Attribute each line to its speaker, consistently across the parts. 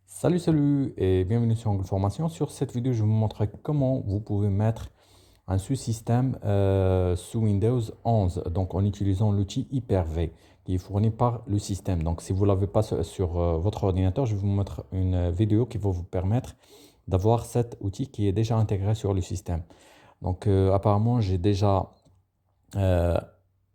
Speaker 1: Salut et bienvenue sur Angle Formation. Sur cette vidéo, je vais vous montrer comment vous pouvez mettre un sous-système sous Windows 11, donc en utilisant l'outil Hyper-V qui est fourni par le système. Donc si vous ne l'avez pas sur votre ordinateur, je vais vous mettre une vidéo qui va vous permettre d'avoir cet outil qui est déjà intégré sur le système. Donc apparemment, euh,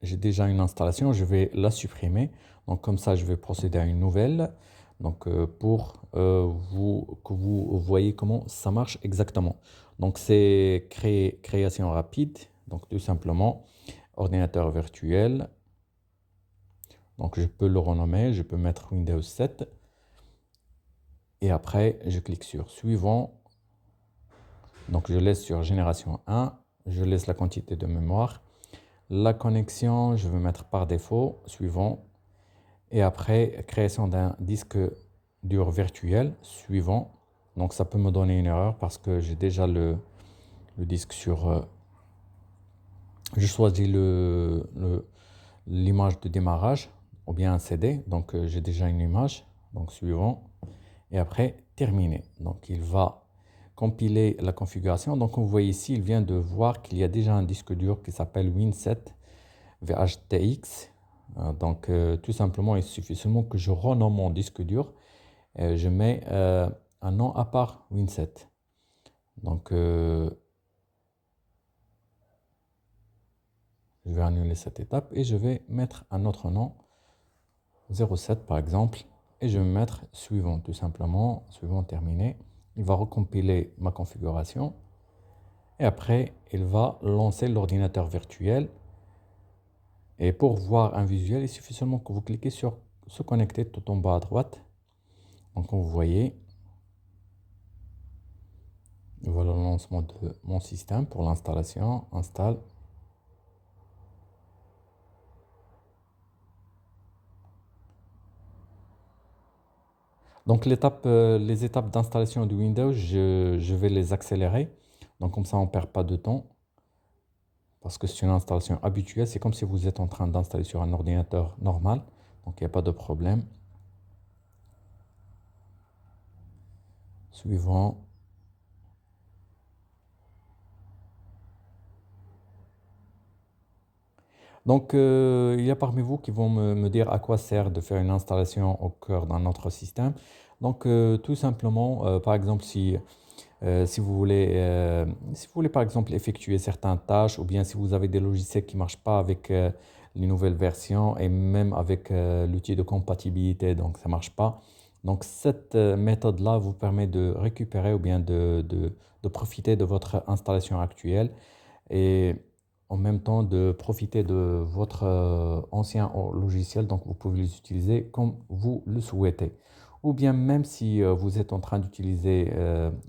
Speaker 1: j'ai déjà une installation, je vais la supprimer. Donc comme ça, je vais procéder à une nouvelle. Donc pour que vous voyez comment ça marche exactement. Donc c'est création rapide. Donc tout simplement, ordinateur virtuel. Donc je peux le renommer, je peux mettre Windows 7. Et après, je clique sur suivant. Donc je laisse sur génération 1. Je laisse la quantité de mémoire. La connexion, je vais mettre par défaut, suivant. Et après, création d'un disque dur virtuel, suivant. Donc ça peut me donner une erreur parce que j'ai déjà le disque sur... je choisis l'image de démarrage ou bien un CD. Donc j'ai déjà une image. Donc suivant. Et après, terminé. Donc il va compiler la configuration. Donc vous voyez ici, il vient de voir qu'il y a déjà un disque dur qui s'appelle Win7 VHTX. Donc, tout simplement, il suffit seulement que je renomme mon disque dur. Je mets un nom à part Win7. Donc, je vais annuler cette étape et je vais mettre un autre nom, 07 par exemple. Et je vais mettre suivant, tout simplement, suivant terminé. Il va recompiler ma configuration. Et après, il va lancer l'ordinateur virtuel. Et pour voir un visuel, il suffit seulement que vous cliquez sur se connecter tout en bas à droite. Donc, vous voyez, voilà le lancement de mon système pour l'installation. Installe. Donc, les étapes d'installation de Windows, je vais les accélérer. Donc, comme ça, on ne perd pas de temps. Parce que c'est une installation habituelle. C'est comme si vous êtes en train d'installer sur un ordinateur normal. Donc, il n'y a pas de problème. Suivant. Donc, il y a parmi vous qui vont me dire à quoi sert de faire une installation au cœur d'un autre système. Donc, tout simplement, par exemple, si si vous voulez par exemple effectuer certaines tâches ou bien si vous avez des logiciels qui ne marchent pas avec les nouvelles versions et même avec l'outil de compatibilité, donc ça ne marche pas. Donc cette méthode-là vous permet de récupérer ou bien de profiter de votre installation actuelle et en même temps de profiter de votre ancien logiciel. Donc vous pouvez les utiliser comme vous le souhaitez. Ou bien même si vous êtes en train d'utiliser,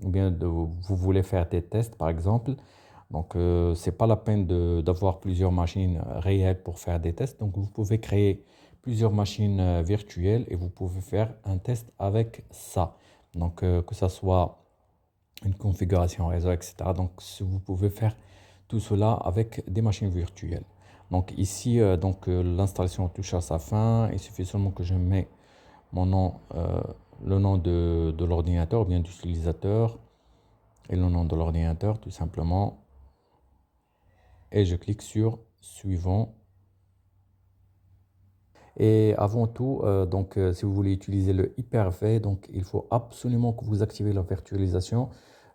Speaker 1: ou bien vous voulez faire des tests par exemple, donc c'est pas la peine d'avoir plusieurs machines réelles pour faire des tests. Donc vous pouvez créer plusieurs machines virtuelles et vous pouvez faire un test avec ça. Donc que ça soit une configuration réseau, etc. Donc vous pouvez faire tout cela avec des machines virtuelles. Donc ici, l'installation touche à sa fin. Il suffit seulement que je mets mon nom, le nom de l'ordinateur ou bien d'utilisateur et le nom de l'ordinateur tout simplement. Et je clique sur suivant. Et avant tout, si vous voulez utiliser le Hyper-V, donc il faut absolument que vous activez la virtualisation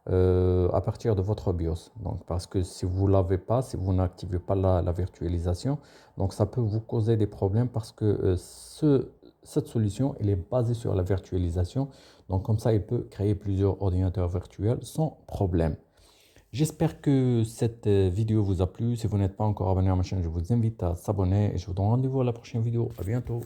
Speaker 1: à partir de votre BIOS. Donc, parce que si vous ne l'avez pas, si vous n'activez pas la virtualisation, donc ça peut vous causer des problèmes parce que cette solution, elle est basée sur la virtualisation. Donc comme ça, il peut créer plusieurs ordinateurs virtuels sans problème. J'espère que cette vidéo vous a plu. Si vous n'êtes pas encore abonné à ma chaîne, je vous invite à s'abonner et je vous donne rendez-vous à la prochaine vidéo. À bientôt.